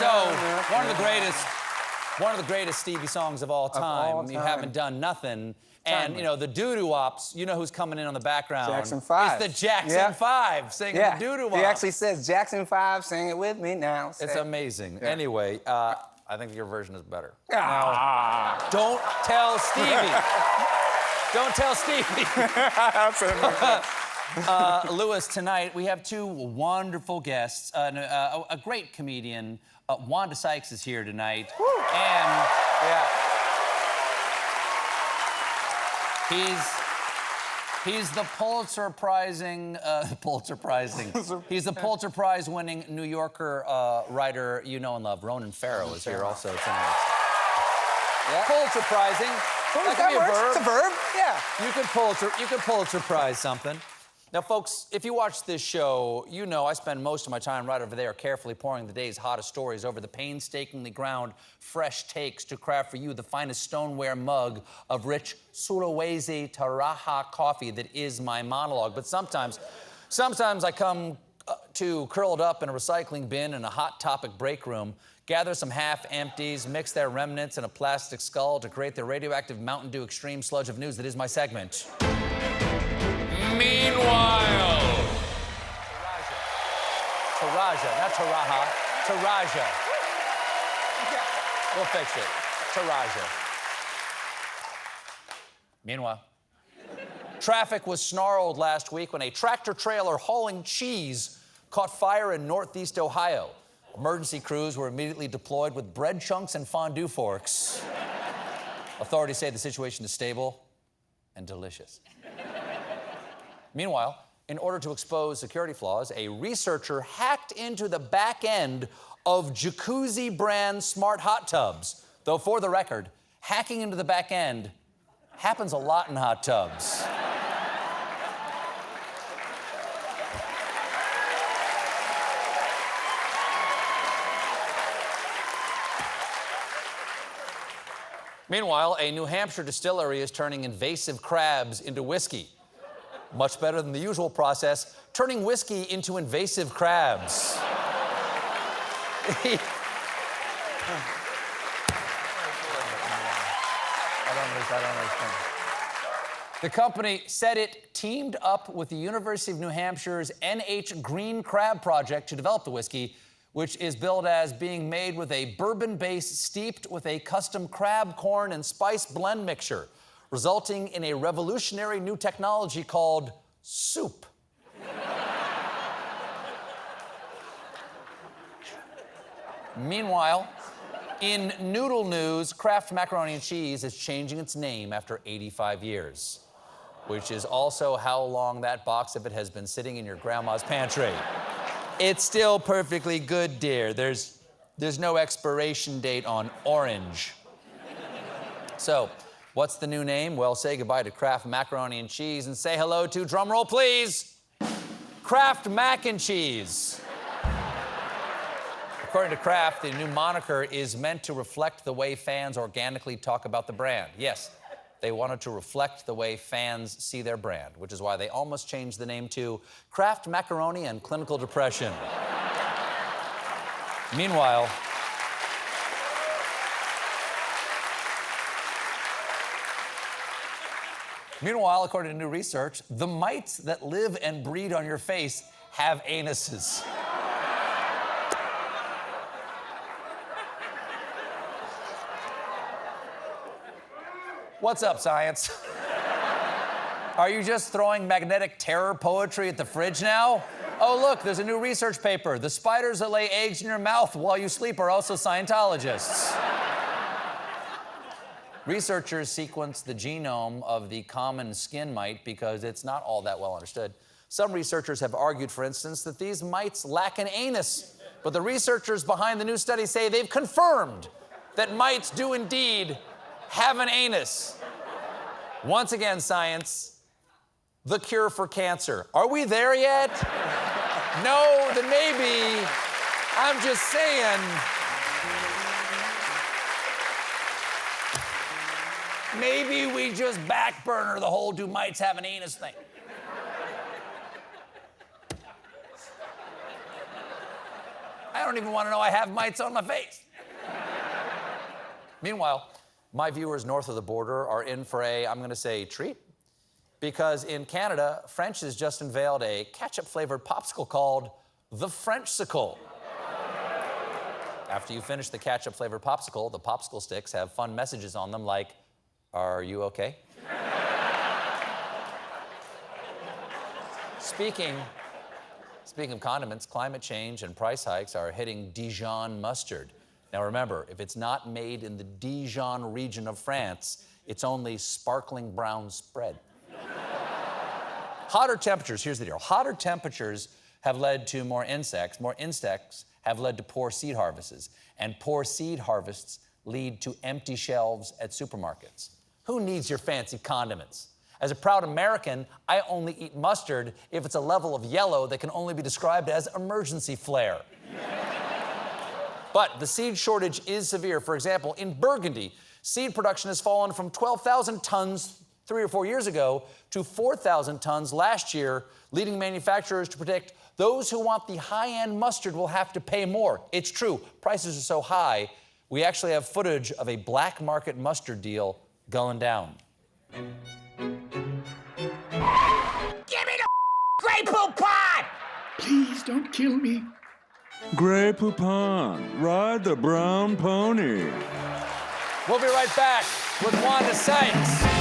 So, one of the greatest Stevie songs of all time. You haven't done nothing. And, you know, the doo-doo-wops, you know who's coming in on the background. Jackson 5. It's the Jackson 5 singing the doo-doo-wop. He actually says, Jackson 5, sing it with me now. It's amazing. Yeah. Anyway, I think your version is better. Ah. Now, don't tell Stevie. Don't tell Stevie. Louis, tonight we have two wonderful guests. A great comedian, Wanda Sykes is here tonight. Woo. And he's the Pulitzer Prize-winning New Yorker writer you know and love. Ronan Farrow is here also tonight. Yeah. Pulitzer Prizing. That could be a verb. It's a verb. Yeah. You can Pulitzer Prize something. Now, folks, if you watch this show, you know I spend most of my time right over there carefully pouring the day's hottest stories over the painstakingly ground fresh takes to craft for you the finest stoneware mug of rich Sulawesi Taraha coffee that is my monologue. But sometimes I come to curled up in a recycling bin in a Hot Topic break room, gather some half-empties, mix their remnants in a plastic skull to create the radioactive Mountain Dew extreme sludge of news that is my segment. Meanwhile. Taraja, not Taraha. Taraja. We'll fix it. Taraja. Meanwhile. Traffic was snarled last week when a tractor trailer hauling cheese caught fire in Northeast Ohio. Emergency crews were immediately deployed with bread chunks and fondue forks. Authorities say the situation is stable and delicious. Meanwhile, in order to expose security flaws, a researcher hacked into the back end of Jacuzzi brand smart hot tubs. Though, for the record, hacking into the back end happens a lot in hot tubs. Meanwhile, a New Hampshire distillery is turning invasive crabs into whiskey. Much better than the usual process, turning whiskey into invasive crabs. I don't understand. The company said it teamed up with the University of New Hampshire's NH Green Crab Project to develop the whiskey, which is billed as being made with a bourbon base steeped with a custom crab, corn, and spice blend mixture, resulting in a revolutionary new technology called soup. Meanwhile, in noodle news, Kraft Macaroni and Cheese is changing its name after 85 years, which is also how long that box of it has been sitting in your grandma's pantry. It's still perfectly good, dear. There's no expiration date on orange. So, what's the new name? Well, say goodbye to Kraft Macaroni and Cheese and say hello to, drumroll please, Kraft Mac and Cheese. According to Kraft, the new moniker is meant to reflect the way fans organically talk about the brand. Yes, they wanted to reflect the way fans see their brand, which is why they almost changed the name to Kraft Macaroni and Clinical Depression. Meanwhile, according to new research, the mites that live and breed on your face have anuses. What's up, science? Are you just throwing magnetic terror poetry at the fridge now? Oh, look, there's a new research paper. The spiders that lay eggs in your mouth while you sleep are also Scientologists. Researchers sequenced the genome of the common skin mite because it's not all that well understood. Some researchers have argued, for instance, that these mites lack an anus. But the researchers behind the new study say they've confirmed that mites do indeed have an anus. Once again, science, the cure for cancer. Are we there yet? No, then maybe. I'm just saying. Maybe we just backburner the whole do mites have an anus thing. I I don't even want to know I have mites on my face. Meanwhile, my viewers north of the border are in for a, I'm going to say, treat. Because in Canada, French has just unveiled a ketchup-flavored popsicle called the Frenchsicle. After you finish the ketchup-flavored popsicle, the popsicle sticks have fun messages on them like, "Are you okay?" Speaking of condiments, climate change and price hikes are hitting Dijon mustard. Now remember, if it's not made in the Dijon region of France, it's only sparkling brown spread. Hotter temperatures, here's the deal. Hotter temperatures have led to more insects. More insects have led to poor seed harvests. And poor seed harvests lead to empty shelves at supermarkets. Who needs your fancy condiments? As a proud American, I only eat mustard if it's a level of yellow that can only be described as emergency flare. But the seed shortage is severe. For example, in Burgundy, seed production has fallen from 12,000 tons 3 or 4 years ago to 4,000 tons last year, leading manufacturers to predict those who want the high-end mustard will have to pay more. It's true, prices are so high, we actually have footage of a black market mustard deal going down. Give me the Grey Poupon! Please don't kill me. Grey Poupon, ride the brown pony. We'll be right back with Wanda Sykes.